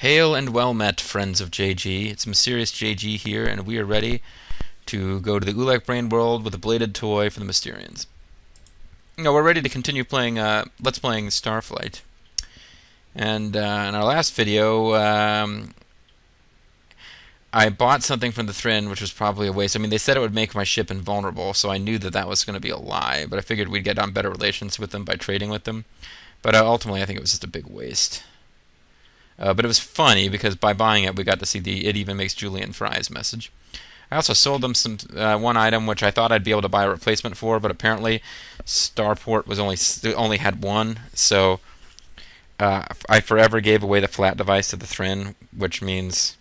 Hail and well met, friends of JG. It's Mysterious JG here, and we are ready to go to the Ulak Brain world with a bladed toy for the Mysterians. We're ready to continue playing, Let's Playing Starflight. And in our last video, I bought something from the Thrynn, which was probably a waste. I mean, they said it would make my ship invulnerable, so I knew that that was going to be a lie, but I figured we'd get on better relations with them by trading with them. But ultimately, I think it was just a big waste. But it was funny because by buying it, we got to see it even makes Julian Fry's message. I also sold them some one item which I thought I'd be able to buy a replacement for, but apparently Starport was only had one, so I forever gave away the flat device to the Thrynn, which means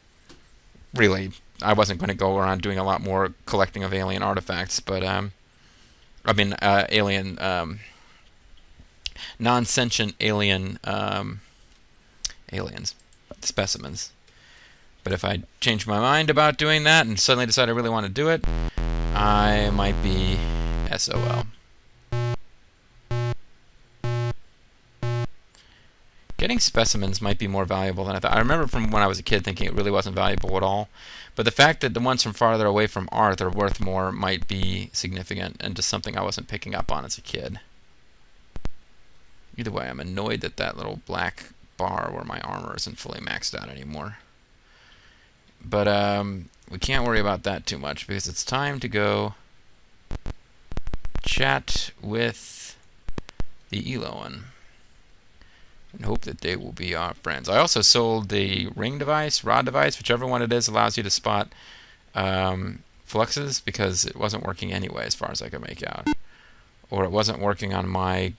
really I wasn't going to go around doing a lot more collecting of alien artifacts, but alien non-sentient alien aliens, specimens. But if I change my mind about doing that and suddenly decide I really want to do it, I might be SOL. Getting specimens might be more valuable than I thought. I remember from when I was a kid thinking it really wasn't valuable at all. But the fact that the ones from farther away from Earth are worth more might be significant and just something I wasn't picking up on as a kid. Either way, I'm annoyed that that little black bar where my armor isn't fully maxed out anymore. But we can't worry about that too much because it's time to go chat with the Elowan and hope that they will be our friends. I also sold the ring device, rod device, whichever one it is, allows you to spot fluxes because it wasn't working anyway as far as I could make out. Or it wasn't working on my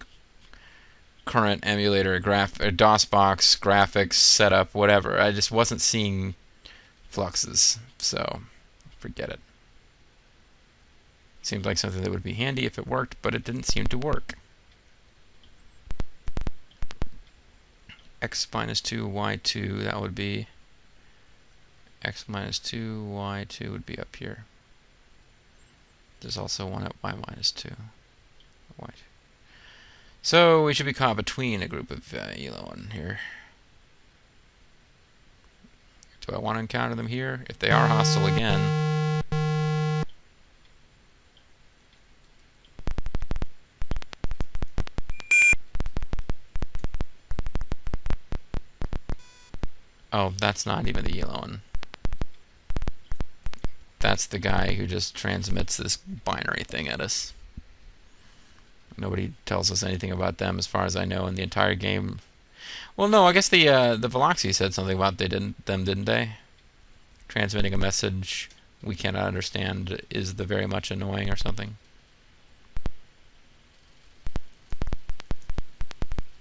current emulator, DOSBox, graphics, setup, whatever. I just wasn't seeing fluxes, so forget it. Seems like something that would be handy if it worked, but it didn't seem to work. X minus 2, Y2, that would be X minus 2, Y2 would be up here. There's also one at Y minus 2. Y2. So we should be caught between a group of Elowan here. Do I want to encounter them here? If they are hostile again. Oh, that's not even the Elowan. That's the guy who just transmits this binary thing at us. Nobody tells us anything about them as far as I know in the entire game. Well, no, I guess the Veloxi said something about them, didn't they? Transmitting a message we cannot understand is the very much annoying or something.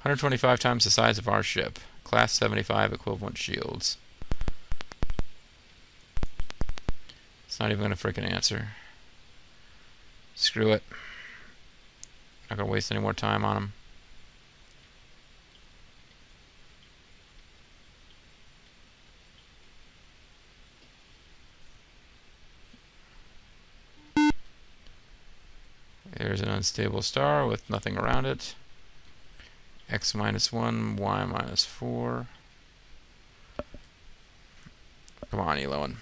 125 times the size of our ship. Class 75 equivalent shields. It's not even going to frickin' answer. Screw it. Not going to waste any more time on him. There's an unstable star with nothing around it. X minus 1, Y minus 4. Come on, Elowan.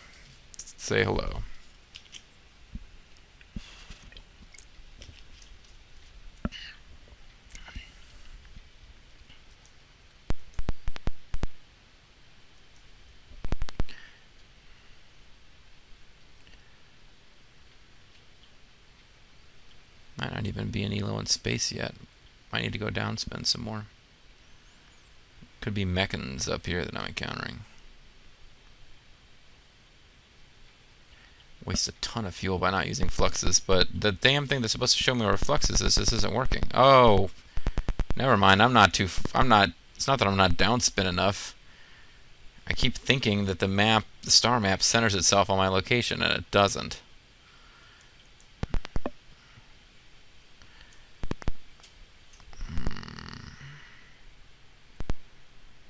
Say hello. Might not even be an Elo in space yet. Might need to go downspin some more. Could be mechans up here that I'm encountering. Waste a ton of fuel by not using fluxes, but the damn thing that's supposed to show me where fluxes is just isn't working. Oh, never mind. It's not that I'm not downspin enough. I keep thinking that the star map centers itself on my location, and it doesn't.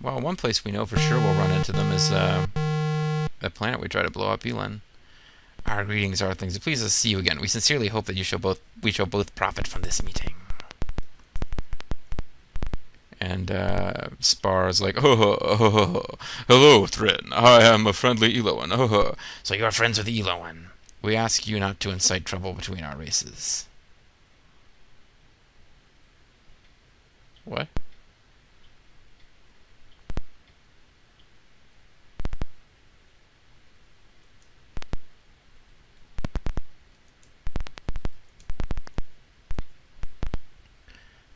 Well, one place we know for sure we'll run into them is that planet we try to blow up, Elowan. Our greetings, Earthlings. It pleases us to see you again. We sincerely hope that we shall both profit from this meeting. And Spar's like, hello, Thrynn. I am a friendly Elowan. So you're friends with Elowan. We ask you not to incite trouble between our races. What?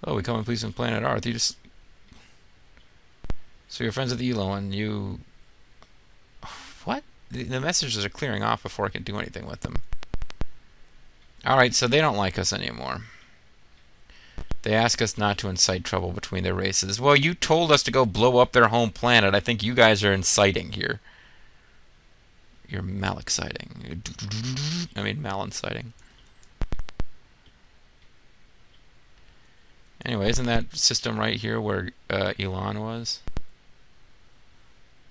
Oh, we come in peace on planet Earth. You just... So you're friends with Elowan. You... What? The messages are clearing off before I can do anything with them. Alright, so they don't like us anymore. They ask us not to incite trouble between their races. Well, you told us to go blow up their home planet. I think you guys are inciting here. You're mal-exciting. I mean, mal-inciting. Anyway, isn't that system right here where Elowan was?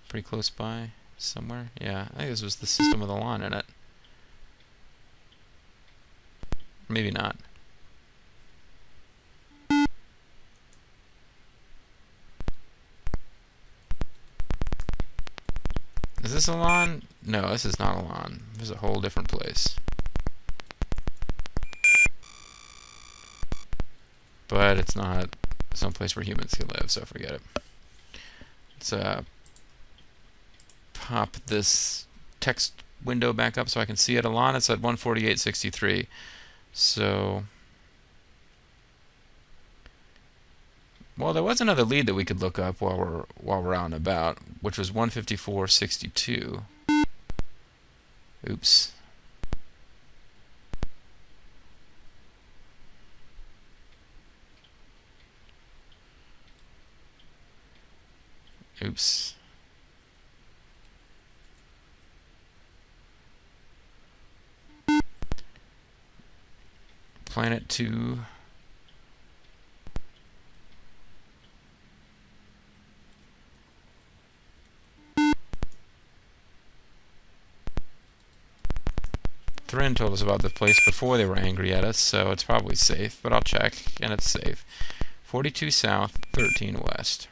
Pretty close by somewhere? Yeah, I think this was the system with Elowan in it. Maybe not. Is this Elowan? No, this is not Elowan. This is a whole different place. But it's not someplace where humans can live, so forget it. Let's pop this text window back up so I can see it. Elowan, it's at 148.63. So... Well, there was another lead that we could look up while we're out and about, which was 154.62. Oops. Oops. Planet 2. Thrynn told us about this place before they were angry at us, so it's probably safe, but I'll check, and it's safe. 42 south, 13 west.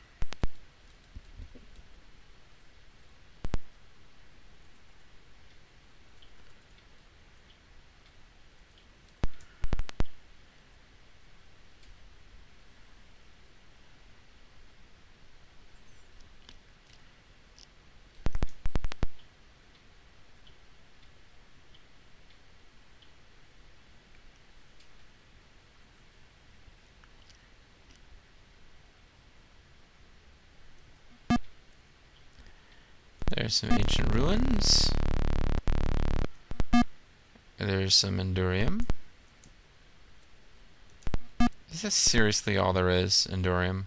There's some ancient ruins. There's some Endurium. Is this seriously all there is, Endurium?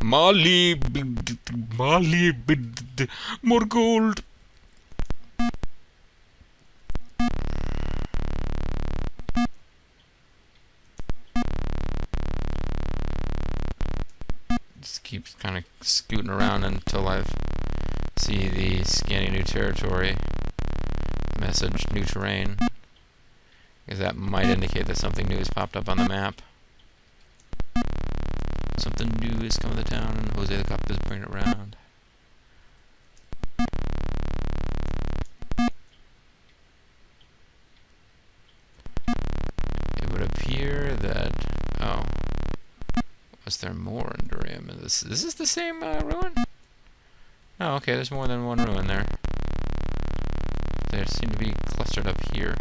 Mali, more gold. Just keep kind of scooting around until I see the scanning new territory message, new terrain, because that might indicate that something new has popped up on the map. Something new is coming to town, and Jose the Cop is bringing it around. It would appear that... Oh. Was there more Endurium? Is this the same ruin? Oh, okay, there's more than one ruin there. They seem to be clustered up here.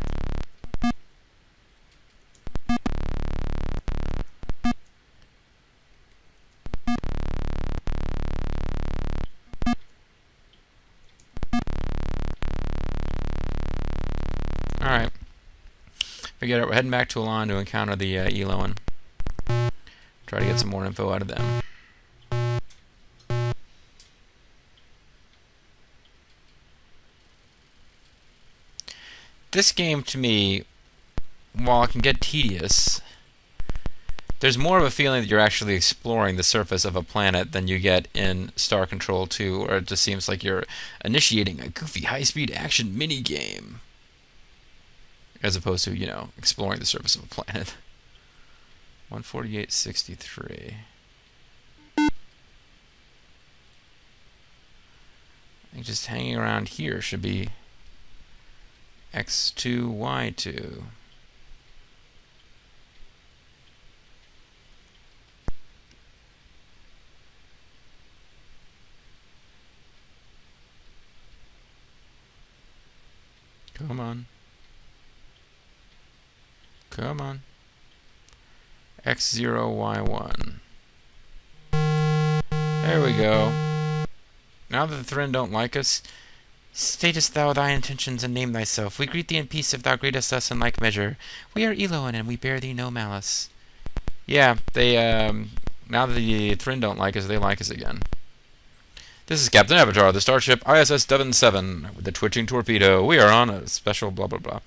Alright. Forget it, we're heading back to Elowan to encounter the Elowan. Try to get some more info out of them. This game, to me, while it can get tedious, there's more of a feeling that you're actually exploring the surface of a planet than you get in Star Control 2, where it just seems like you're initiating a goofy high-speed action mini-game, as opposed to, you know, exploring the surface of a planet. 148.63. I think just hanging around here should be x2, y2. Come on. Come on. X0, Y1. There we go. Now that the Thrynn don't like us, statest thou thy intentions and name thyself. We greet thee in peace if thou greetest us in like measure. We are Elowan and we bear thee no malice. Yeah, they, now that the Thrynn don't like us, they like us again. This is Captain Avatar, the starship ISS Devon 7, with the twitching torpedo. We are on a special blah blah blah.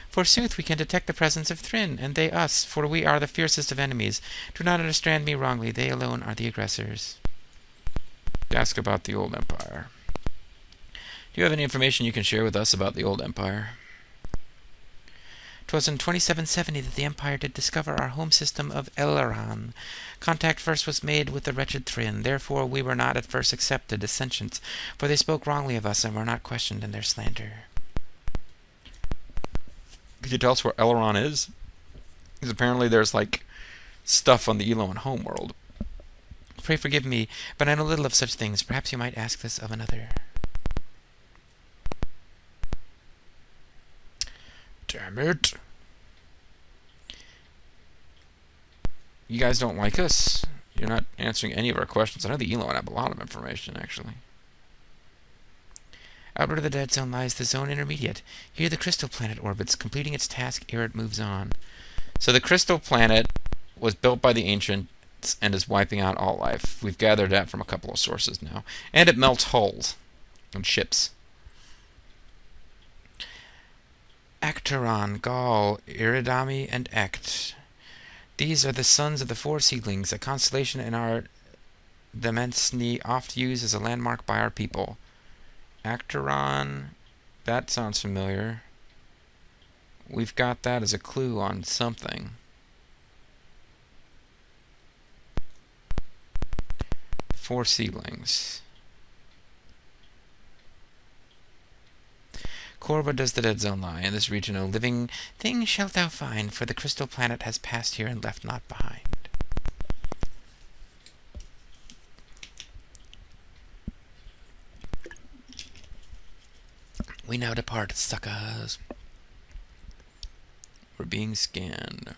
Forsooth, we can detect the presence of Thrynn, and they us, for we are the fiercest of enemies. Do not understand me wrongly, they alone are the aggressors. Ask about the old empire. Do you have any information you can share with us about the old empire? 'Twas in 2770 that the Empire did discover our home system of Elowan. Contact first was made with the wretched Thrynn. Therefore we were not at first accepted as sentients, for they spoke wrongly of us and were not questioned in their slander. Could you tell us where Elowan is? Because apparently there's, like, stuff on the Elowan homeworld. Pray forgive me, but I know little of such things. Perhaps you might ask this of another. Damn it. You guys don't like us? You're not answering any of our questions. I know the Elowan have a lot of information, actually. Outward of the dead zone lies the zone intermediate. Here the crystal planet orbits, completing its task ere it moves on. So the crystal planet was built by the ancients and is wiping out all life. We've gathered that from a couple of sources now. And it melts hulls and ships. Acteron, Gaul, Iridami, and Ect. These are the sons of the four seedlings, a constellation in our Dimensni oft used as a landmark by our people. Acteron, that sounds familiar. We've got that as a clue on something. Four seedlings. Korba does the dead zone lie. In this region, no living thing shalt thou find, for the crystal planet has passed here and left naught behind. We now depart, suckers. We're being scanned.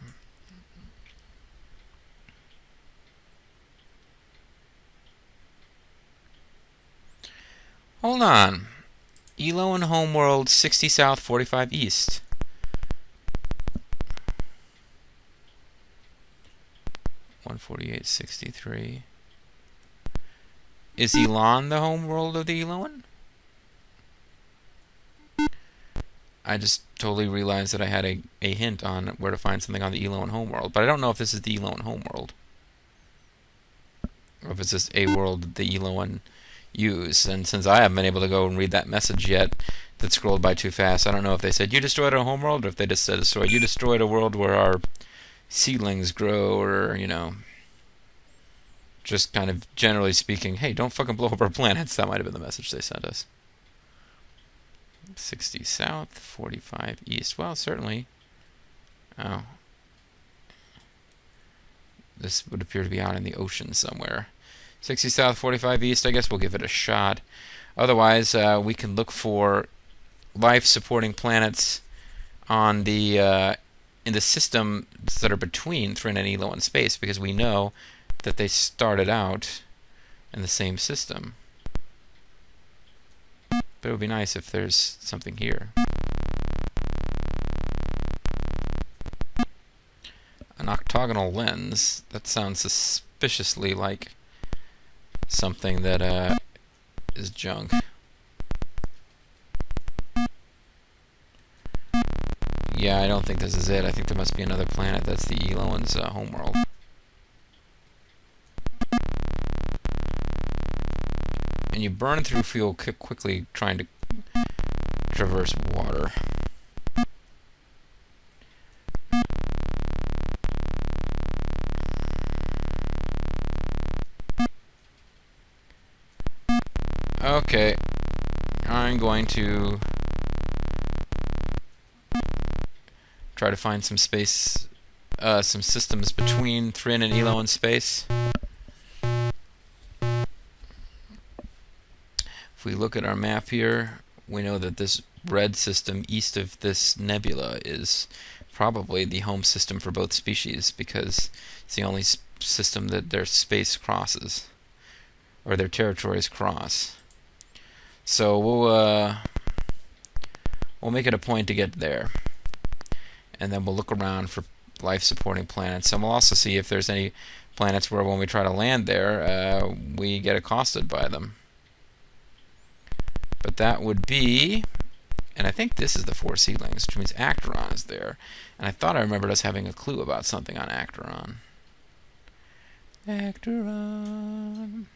Hold on. Elowan homeworld, 60 south, 45 east. $148.63. Is Elan the homeworld of the Elowan? I just totally realized that I had a hint on where to find something on the Elowan homeworld, but I don't know if this is the Elowan homeworld. Or if it's just a world that the Elowan use. And since I haven't been able to go and read that message yet, that scrolled by too fast, I don't know if they said you destroyed our homeworld, or if they just said you destroyed a world where our seedlings grow, or, you know, just kind of generally speaking, hey, don't fucking blow up our planets. That might have been the message they sent us. 60 south, 45 east. Well, certainly. Oh. This would appear to be out in the ocean somewhere. 60 south, 45 east. I guess we'll give it a shot. Otherwise, we can look for life-supporting planets on the in the systems that are between Thrynn and Elowan space, because we know that they started out in the same system. But it would be nice if there's something here. An octagonal lens. That sounds suspiciously like something that is junk. Yeah, I don't think this is it. I think there must be another planet that's the Elowan's homeworld. And you burn through fuel quickly trying to traverse water. Okay, I'm going to try to find some space, some systems between Thrynn and Elowan space. If we look at our map here, we know that this red system east of this nebula is probably the home system for both species, because it's the only system that their space crosses, or their territories cross. So we'll make it a point to get there, and then we'll look around for life-supporting planets, and we'll also see if there's any planets where when we try to land there, we get accosted by them. But that would be, and I think this is the 4 seedlings, which means Acteron is there. And I thought I remembered us having a clue about something on Acteron. Acteron.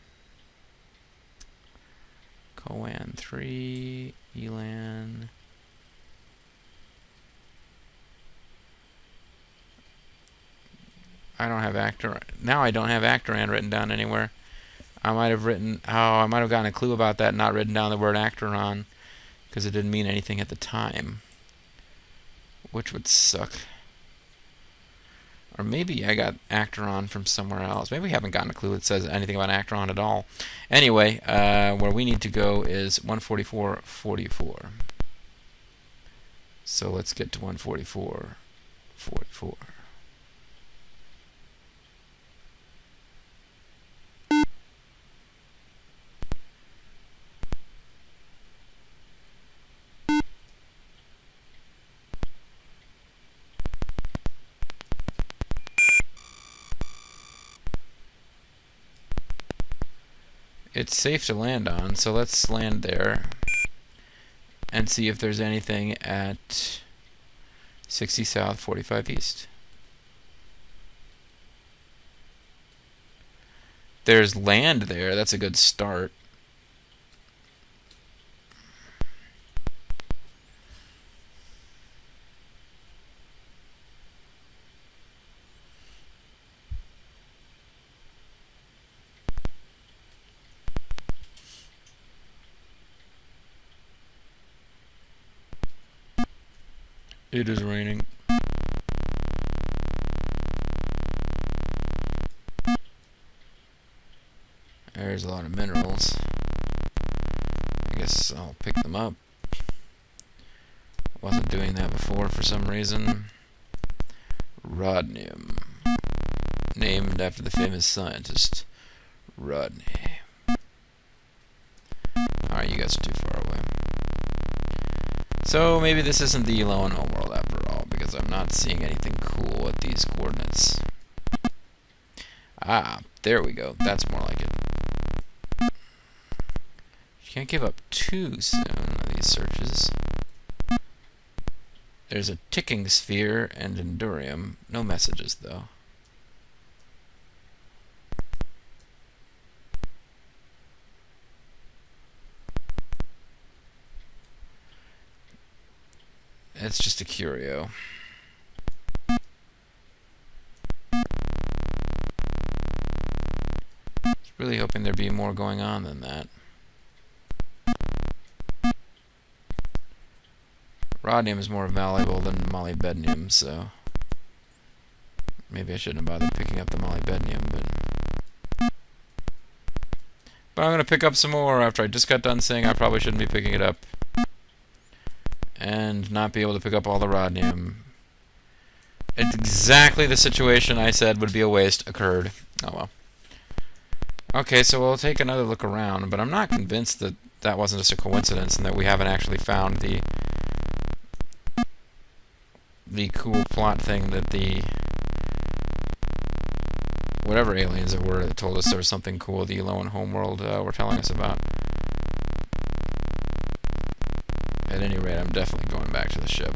Coan 3, Elan. I don't have Acteron. Now I don't have Acteron written down anywhere. I might have gotten a clue about that and not written down the word Acteron, because it didn't mean anything at the time, which would suck. Or maybe I got Acteron from somewhere else. Maybe we haven't gotten a clue that says anything about Acteron at all. Anyway, where we need to go is 144.44. So let's get to 144.44. It's safe to land on, so let's land there and see if there's anything at 60 south, 45 east. There's land there. That's a good start. It is raining. There's a lot of minerals. I guess I'll pick them up. Wasn't doing that before for some reason. Rodnium. Named after the famous scientist, Rodney. Alright, you guys are too far away. So maybe this isn't the Elowan homeworld after all, because I'm not seeing anything cool at these coordinates. Ah, there we go. That's more like it. You can't give up too soon on these searches. There's a ticking sphere and Endurium. No messages, though. It's just a curio. I was really hoping there'd be more going on than that. Rhodium is more valuable than molybdenum, so maybe I shouldn't have bothered picking up the molybdenum, but I'm going to pick up some more after I just got done saying I probably shouldn't be picking it up and not be able to pick up all the rhodium. It's exactly the situation I said would be a waste occurred. Oh well. Okay, so we'll take another look around, but I'm not convinced that that wasn't just a coincidence and that we haven't actually found the cool plot thing that the whatever aliens it were that told us there was something cool the Elowan homeworld were telling us about. At any rate, I'm definitely going back to the ship.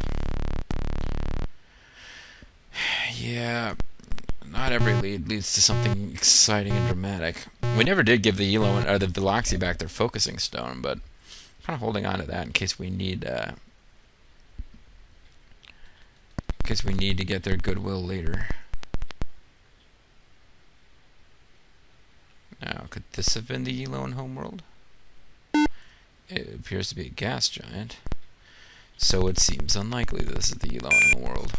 Yeah, not every lead leads to something exciting and dramatic. We never did give the Elowan or the Veloxy back their focusing stone, but I'm kind of holding on to that in case we need to get their goodwill later. Now, could this have been the Elowan homeworld? It appears to be a gas giant. So it seems unlikely that this is the Elowan homeworld.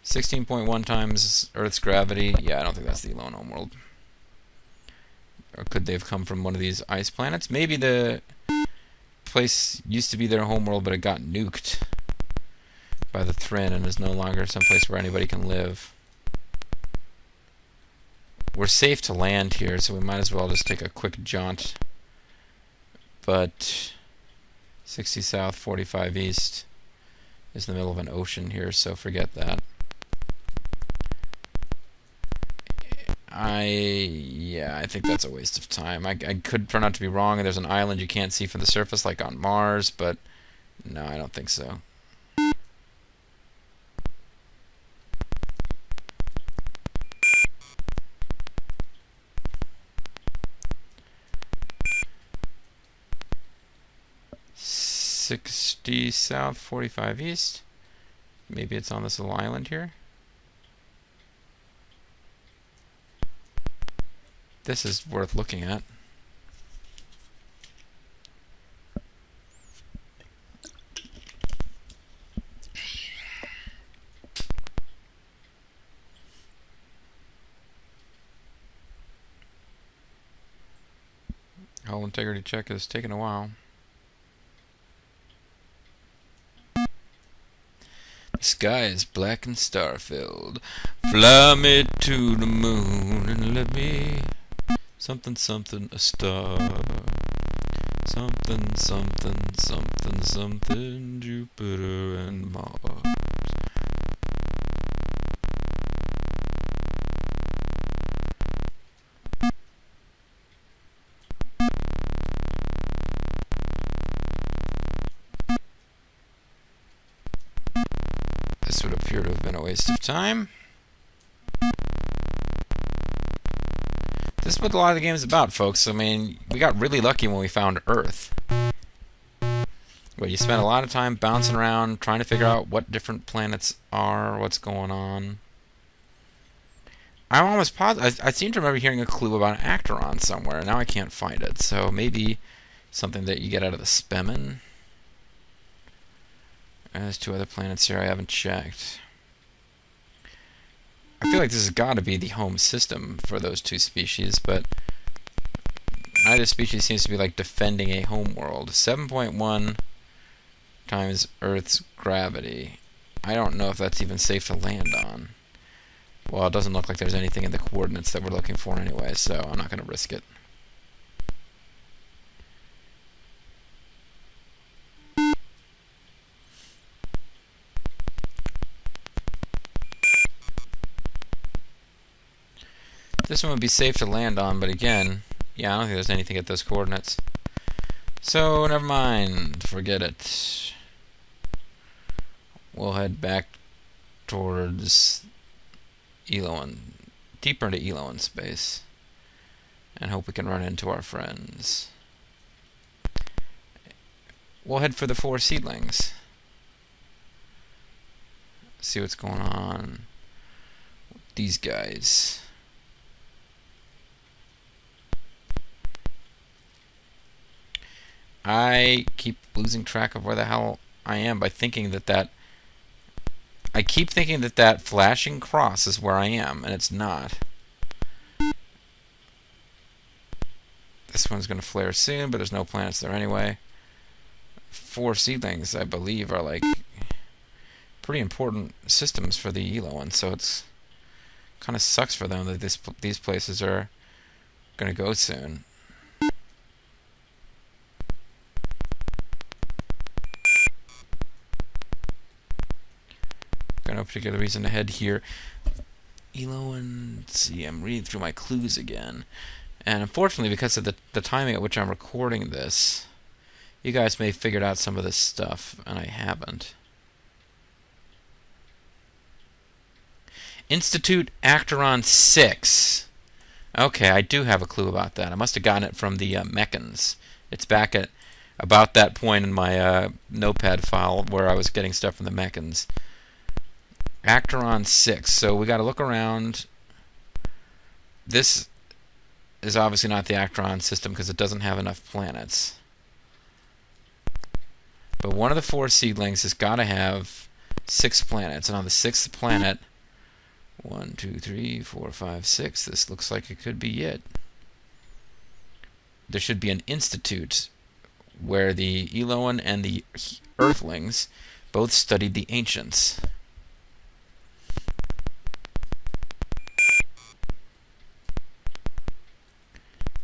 16.1 times Earth's gravity. Yeah, I don't think that's the Elowan homeworld. Or could they have come from one of these ice planets? Maybe the place used to be their homeworld, but it got nuked by the Thrynn and is no longer someplace where anybody can live. We're safe to land here, so we might as well just take a quick jaunt. But 60 south, 45 east is in the middle of an ocean here, so forget that. I think that's a waste of time. I could turn out to be wrong, and there's an island you can't see from the surface, like on Mars, but no, I don't think so. $60 south, 45 east. Maybe it's on this little island here. This is worth looking at. Hull integrity check is taking a while. The sky is black and star-filled. Fly me to the moon and let me something something a star. Something something something something Jupiter and Mars. This would appear to have been a waste of time. This is what a lot of the game is about, folks. I mean, we got really lucky when we found Earth. Where you spend a lot of time bouncing around, trying to figure out what different planets are, what's going on. I'm almost positive. I seem to remember hearing a clue about an Acteron somewhere. Now I can't find it. So maybe something that you get out of the Spemen. There's 2 other planets here I haven't checked. I feel like this has got to be the home system for those 2 species, but neither species seems to be like defending a home world. 7.1 times Earth's gravity. I don't know if that's even safe to land on. Well, it doesn't look like there's anything in the coordinates that we're looking for anyway, so I'm not going to risk it. This one would be safe to land on, but again, yeah, I don't think there's anything at those coordinates. So, never mind. Forget it. We'll head back towards Elowan, deeper into Elowan space, and hope we can run into our friends. We'll head for the 4 seedlings. See what's going on with these guys. I keep losing track of where the hell I am by thinking that I keep thinking that flashing cross is where I am, and it's not. This one's going to flare soon, but there's no planets there anyway. 4 seedlings, I believe, are like pretty important systems for the Elowan, so it's kind of sucks for them that these places are going to go soon. No particular reason to head here. Elowan, let's see, I'm reading through my clues again. And unfortunately, because of the timing at which I'm recording this, you guys may have figured out some of this stuff, and I haven't. Institute Acteron 6. Okay, I do have a clue about that. I must have gotten it from the Mechans. It's back at about that point in my notepad file where I was getting stuff from the Mechans. Acteron 6. So we got to look around. This is obviously not the Actron system because it doesn't have enough planets. But one of the 4 seedlings has got to have 6 planets. And on the 6th planet, 1, 2, 3, 4, 5, 6, this looks like it could be it. There should be an institute where the Elowan and the Earthlings both studied the ancients.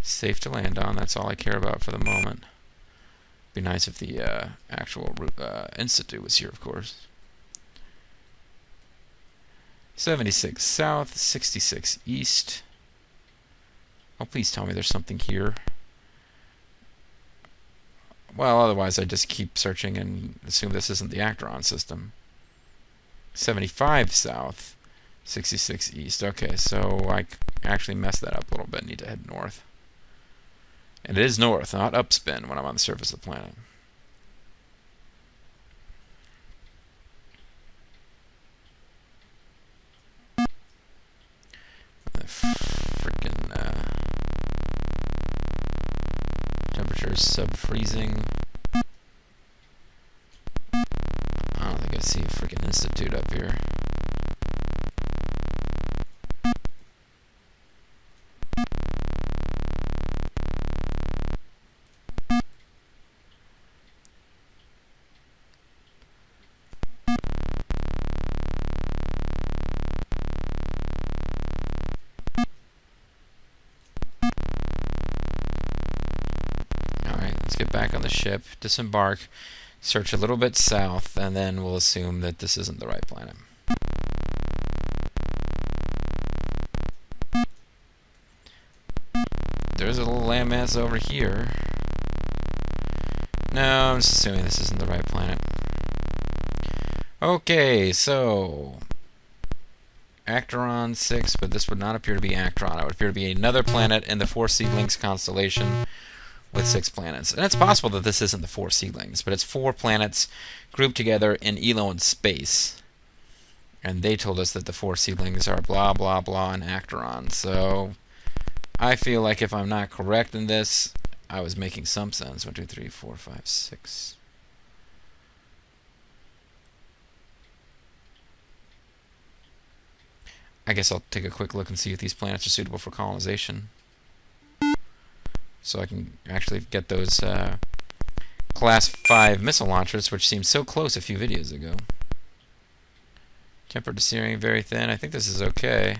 Safe to land on. That's all I care about for the moment. Be nice if the actual institute was here, of course. 76 south, 66 east. Oh, please tell me there's something here. Well, otherwise I just keep searching and assume this isn't the Actron system. 75 south, 66 east. Okay, so I actually messed that up a little bit. Need to head north. And it is north, not upspin when I'm on the surface of the planet. Freaking temperature is sub-freezing. I don't think I see a freaking institute up here. Get back on the ship, disembark, search a little bit south, and then we'll assume that this isn't the right planet. There's a little landmass over here. No, I'm just assuming this isn't the right planet. Okay, so Actron 6, but this would not appear to be Actron. It would appear to be another planet in the 4 Seedlings constellation with 6 planets. And it's possible that this isn't the 4 Seedlings, but it's 4 planets grouped together in Elowan space. And they told us that the 4 Seedlings are blah, blah, blah, and Actron. So I feel like if I'm not correct in this, I was making some sense. 1, 2, 3, 4, 5, 6. I guess I'll take a quick look and see if these planets are suitable for colonization. So I can actually get those Class 5 missile launchers, which seemed so close a few videos ago. Tempered to searing, very thin. I think this is okay.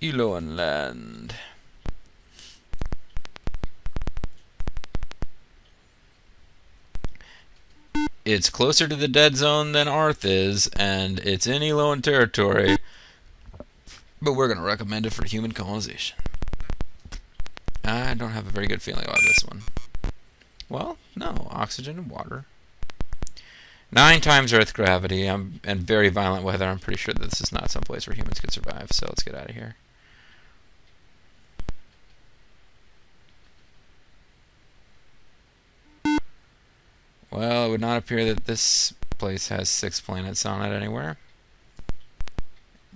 Elowan land. It's closer to the dead zone than Arth is, and it's in Elowan territory. But we're going to recommend it for human colonization. I don't have a very good feeling about this one. Well, no. Oxygen and water. 9 times Earth gravity and very violent weather. I'm pretty sure that this is not someplace where humans could survive. So let's get out of here. Well, it would not appear that this place has 6 planets on it anywhere.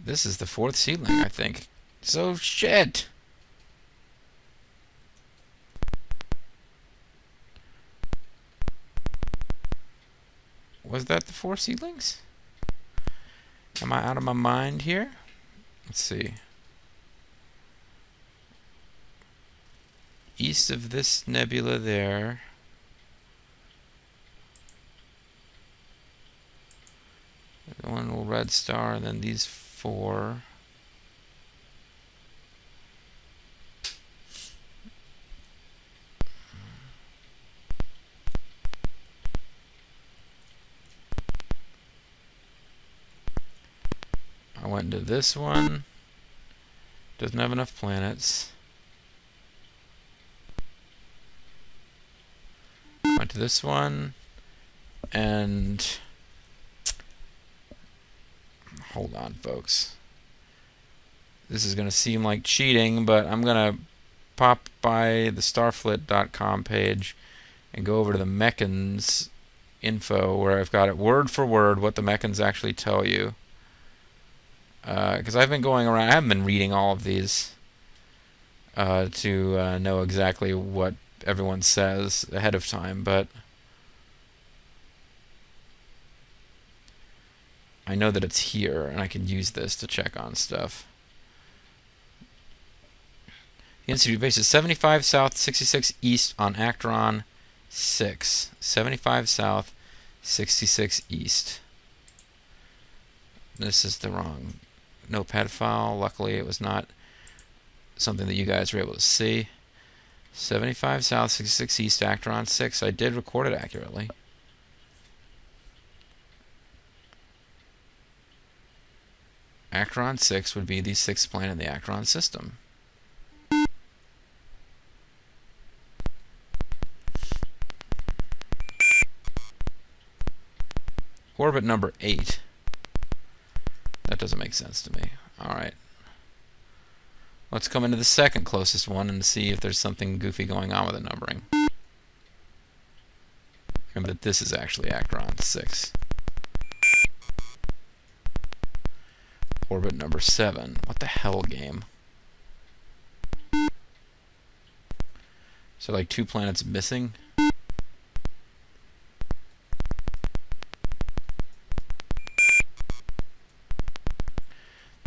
This is the 4th seedling, I think. So shit! Was that the 4 seedlings? Am I out of my mind here? Let's see. East of this nebula there. One little red star, and then these 4. I went to this one. Doesn't have enough planets. Went to this one. And hold on, folks. This is going to seem like cheating, but I'm going to pop by the starflight.com page and go over to the Mechans info, where I've got it word for word what the Mechans actually tell you. Because I've been going around, I haven't been reading all of these to know exactly what everyone says ahead of time, but I know that it's here, and I can use this to check on stuff. The Institute base is 75 south, 66 east on Acteron 6. 75 south, 66 east. This is the wrong notepad file. Luckily, it was not something that you guys were able to see. 75 south, 66 east, Acteron 6. I did record it accurately. Acteron 6 would be the 6th planet in the Acteron system. Orbit number 8. That doesn't make sense to me. Alright. Let's come into the second closest one and see if there's something goofy going on with the numbering. Remember that this is actually Acteron 6. Orbit number 7. What the hell, game? So like 2 planets missing?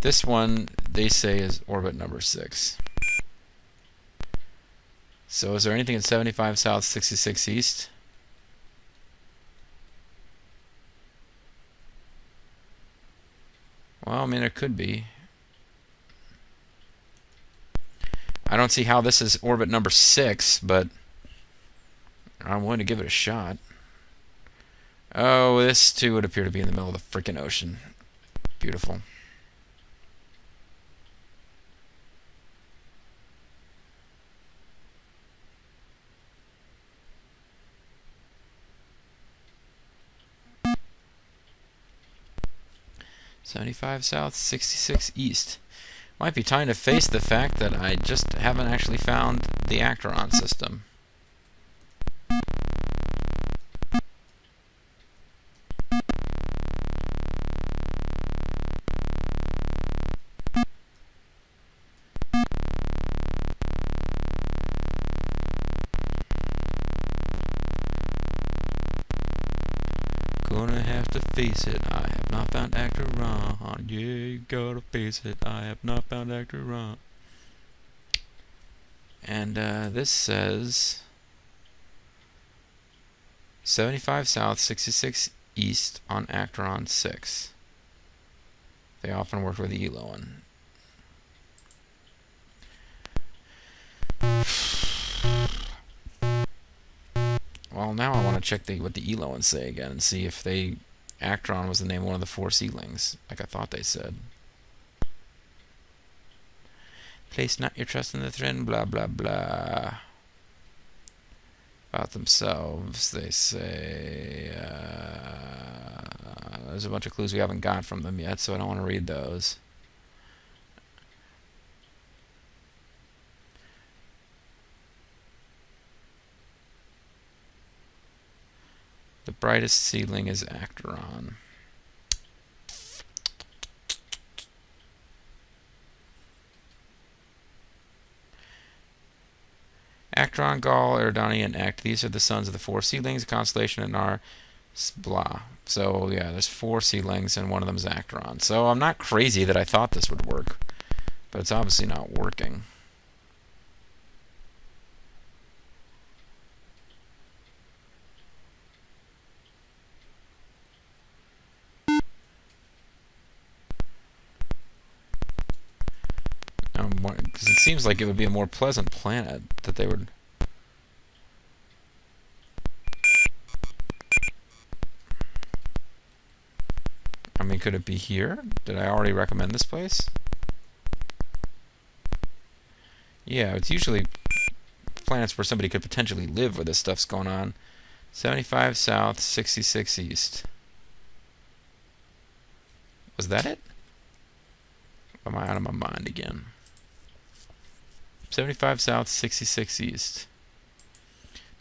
This one, they say, is orbit number 6. So is there anything at 75 south, 66 east? Well, I mean, it could be. I don't see how this is orbit number 6, but I'm willing to give it a shot. Oh, this too would appear to be in the middle of the freaking ocean. Beautiful. $75 south, 66 east. Might be time to face the fact that I just haven't actually found the Acteron system. Gonna have to face it, I have not found Acteron. Yeah, you gotta face it, I have not found Acteron. And this says 75 south, 66 east on Acteron 6. They often work with the Elowan. Well, now I want to check what the Elowans say again and see if Acteron was the name of one of the 4 seedlings, like I thought they said. Place not your trust in the Thrynn, blah blah blah. About themselves, they say there's a bunch of clues we haven't got from them yet, so I don't want to read those. The brightest seedling is Acteron. Acteron, Gaul, Eridani, and Ect. These are the sons of the 4 seedlings, the constellation and our blah. So yeah, there's 4 seedlings, and one of them is Acteron. So I'm not crazy that I thought this would work, but it's obviously not working. Because it seems like it would be a more pleasant planet that they would... I mean, could it be here? Did I already recommend this place? Yeah, it's usually planets where somebody could potentially live where this stuff's going on. 75 south, 66 east. Was that it? Am I out of my mind again? 75 south, 66 east.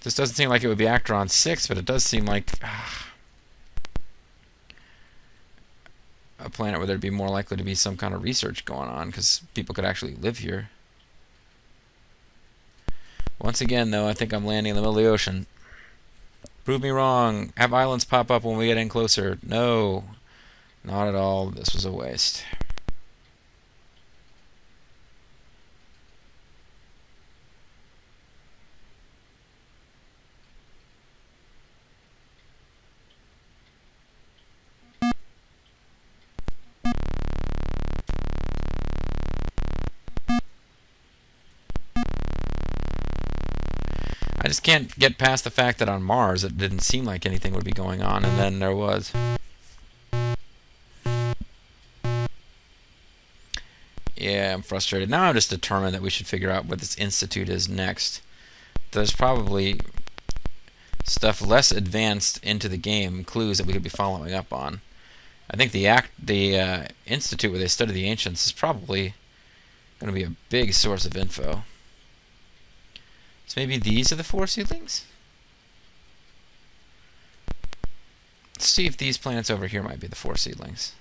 This doesn't seem like it would be Acteron 6, but it does seem like... a planet where there'd be more likely to be some kind of research going on, because people could actually live here. Once again, though, I think I'm landing in the middle of the ocean. Prove me wrong. Have islands pop up when we get in closer. No, not at all. This was a waste. I just can't get past the fact that on Mars it didn't seem like anything would be going on, and then there was. Yeah, I'm frustrated. Now I'm just determined that we should figure out what this institute is next. There's probably stuff less advanced into the game, clues that we could be following up on. I think the institute where they study the ancients is probably going to be a big source of info. So maybe these are the 4 seedlings? Let's see if these planets over here might be the 4 seedlings.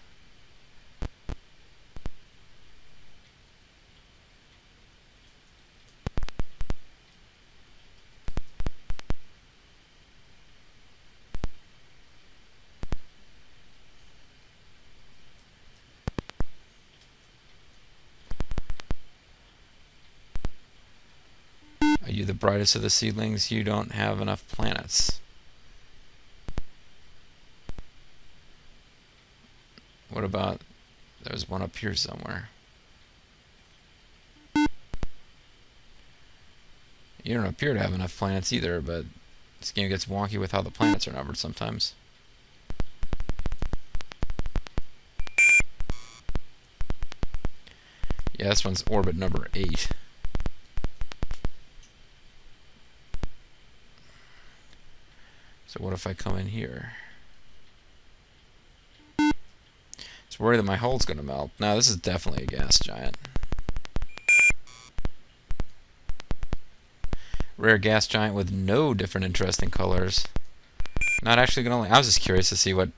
Are you the brightest of the seedlings? You don't have enough planets. What about... There's one up here somewhere. You don't appear to have enough planets either, but this game gets wonky with how the planets are numbered sometimes. Yeah, this one's orbit number 8. So what if I come in here? Just worried that my hull's going to melt. Now this is definitely a gas giant. Rare gas giant with no different interesting colors. Not actually going to... I was just curious to see what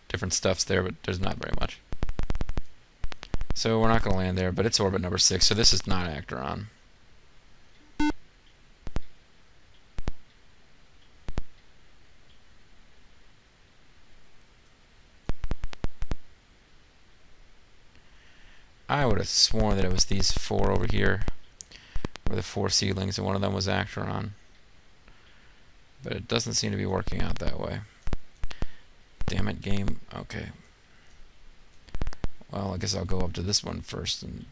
different stuff's there, but there's not very much. So we're not going to land there, but it's orbit number 6, so this is not Acteron. I would have sworn that it was these 4 over here were the 4 seedlings, and one of them was Acteron. But it doesn't seem to be working out that way. Damn it, game. Okay. Well, I guess I'll go up to this one first, and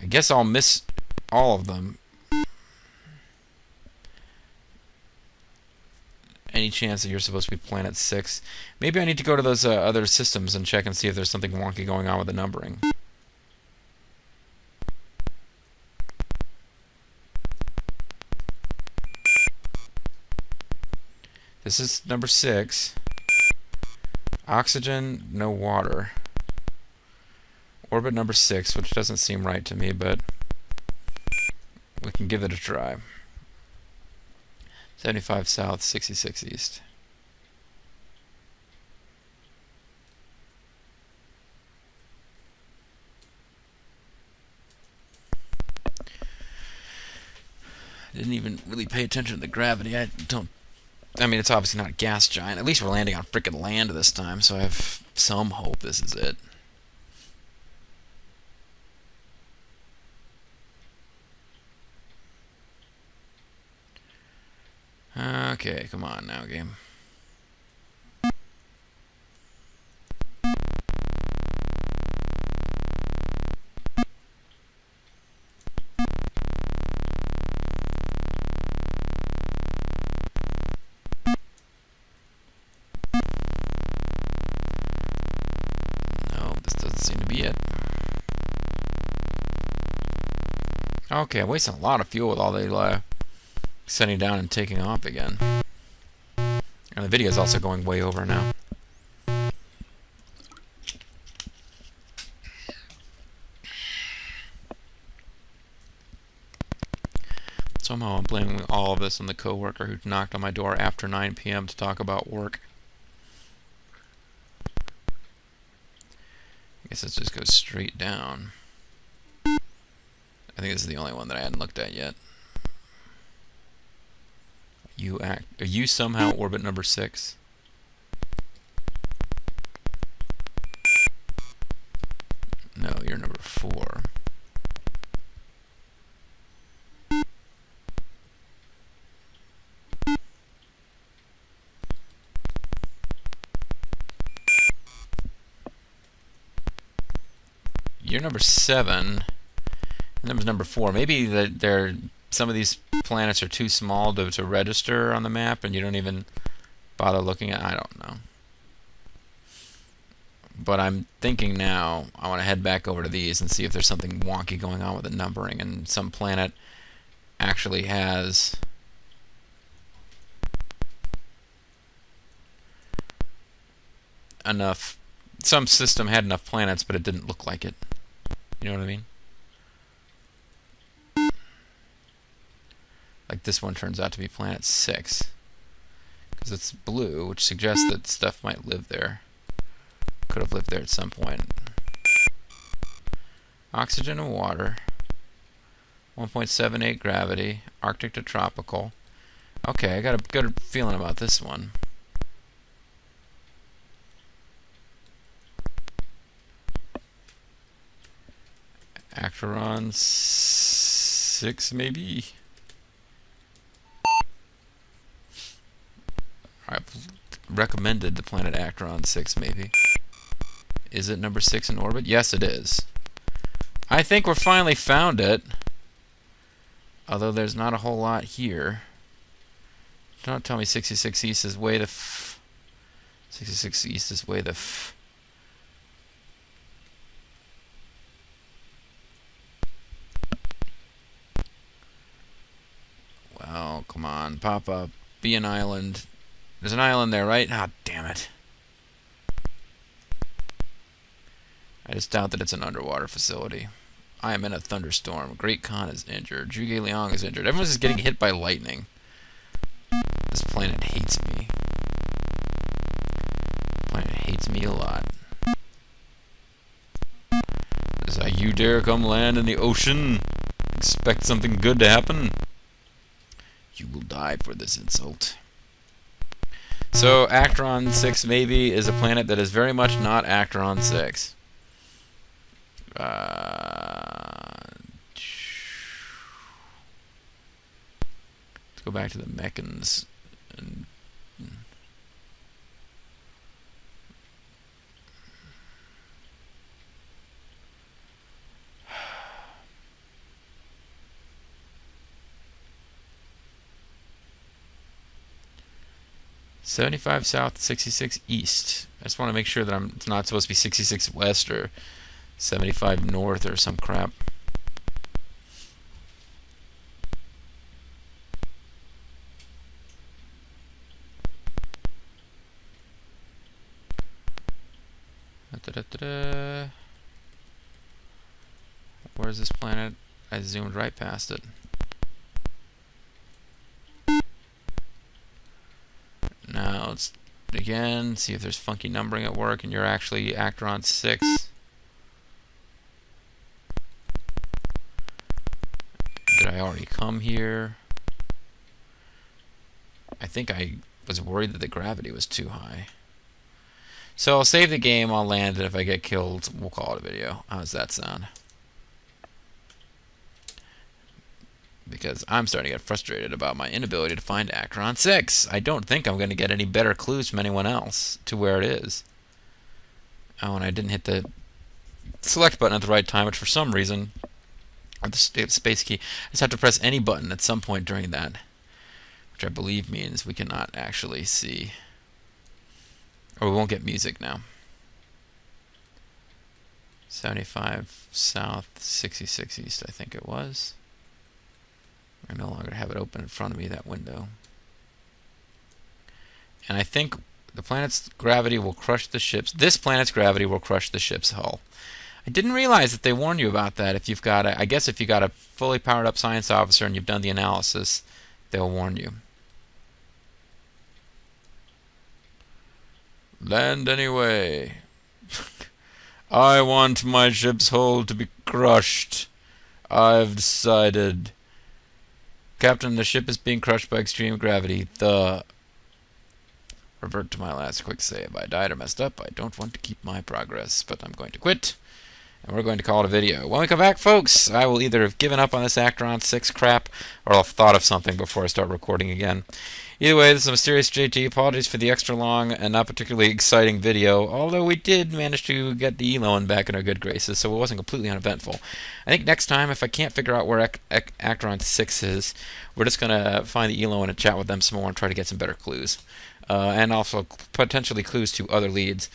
I guess I'll miss all of them. Any chance that you're supposed to be planet 6? Maybe I need to go to those other systems and check and see if there's something wonky going on with the numbering. This is number 6. Oxygen, no water. Orbit number 6, which doesn't seem right to me, but we can give it a try. 75 south, 66 east. Didn't even really pay attention to the gravity. I mean, it's obviously not a gas giant. At least we're landing on frickin' land this time, so I have some hope this is it. Okay, come on now, game. No, this doesn't seem to be it. Okay, I'm wasting a lot of fuel with all the setting down and taking off again. And the video is also going way over now. Somehow I'm blaming all of this on the coworker who knocked on my door after 9 p.m. to talk about work. guess it just goes straight down. I think this is the only one that I hadn't looked at yet. Are you somehow orbit number 6? No, you're number 4. You're number 7. And number 4. Maybe some of these planets are too small to register on the map, and you don't even bother looking at. I don't know. But I'm thinking now I want to head back over to these and see if there's something wonky going on with the numbering, and some planet actually has enough. Some system had enough planets, but it didn't look like it. You know what I mean? Like this one turns out to be planet 6. Because it's blue, which suggests that stuff might live there. Could have lived there at some point. Oxygen and water. 1.78 gravity. Arctic to tropical. Okay, I got a good feeling about this one. Acheron 6, maybe? I've recommended the planet Acheron 6, maybe. Is it number 6 in orbit? Yes, it is. I think we're finally found it. Although there's not a whole lot here. Don't tell me 66 East is way the 66 East is way the Well, come on, pop up. Be an island. There's an island there, right? Ah, damn it. I just doubt that it's an underwater facility. I am in a thunderstorm. Great Khan is injured. Zhuge Liang is injured. Everyone's just getting hit by lightning. This planet hates me. The planet hates me a lot. Does you dare come land in the ocean? Expect something good to happen? You will die for this insult. So, Acheron 6 maybe is a planet that is very much not Acheron 6. Let's go back to the Mechans. And 75 south, 66 east. I just want to make sure that it's not supposed to be 66 west or 75 north or some crap. Where's this planet? I zoomed right past it. Now let's again see if there's funky numbering at work and you're actually Acheron 6. Did I already come here? I think I was worried that the gravity was too high. So I'll save the game, I'll land, and if I get killed, we'll call it a video. How does that sound? Because I'm starting to get frustrated about my inability to find Acheron 6. I don't think I'm going to get any better clues from anyone else to where it is. Oh, and I didn't hit the select button at the right time, which for some reason, or the space key, I just have to press any button at some point during that, which I believe means we cannot actually see, or we won't get music now. 75 south, 66 east, I think it was. I no longer have it open in front of me, that window. And I think the planet's gravity will crush the ship's... This planet's gravity will crush the ship's hull. I didn't realize that they warned you about that. If you've got I guess if you've got a fully powered up science officer and you've done the analysis, they'll warn you. Land anyway. I want my ship's hull to be crushed. I've decided. Captain, the ship is being crushed by extreme gravity. Revert to my last quick save. I died or messed up. I don't want to keep my progress, but I'm going to quit. And we're going to call it a video. When we come back, folks, I will either have given up on this Actron 6 crap, or I'll have thought of something before I start recording again. Either way, this is Mysterious JT. Apologies for the extra long and not particularly exciting video, although we did manage to get the Elowan back in our good graces, so it wasn't completely uneventful. I think next time, if I can't figure out where Actron 6 is, we're just going to find the Elowan and chat with them some more and try to get some better clues. And also potentially clues to other leads.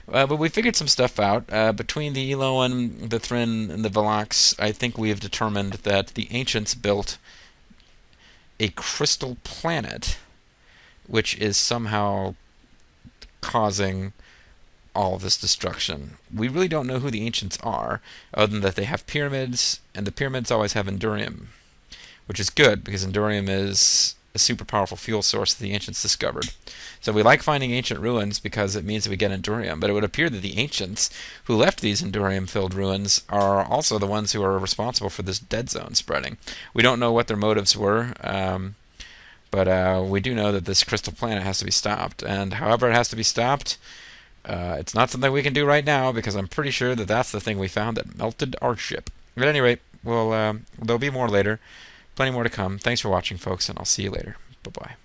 But we figured some stuff out. Between the Elowan, the Thrynn, and the Velox, I think we have determined that the ancients built a crystal planet, which is somehow causing all of this destruction. We really don't know who the ancients are, other than that they have pyramids, and the pyramids always have Endurium, which is good, because Endurium is a super powerful fuel source that the ancients discovered. So we like finding ancient ruins because it means that we get Endurium, but it would appear that the ancients who left these Endurium-filled ruins are also the ones who are responsible for this dead zone spreading. We don't know what their motives were, but we do know that this crystal planet has to be stopped, and however it has to be stopped, it's not something we can do right now, because I'm pretty sure that that's the thing we found that melted our ship. But at any rate, there'll be more later. Plenty more to come. Thanks for watching, folks, and I'll see you later. Bye-bye.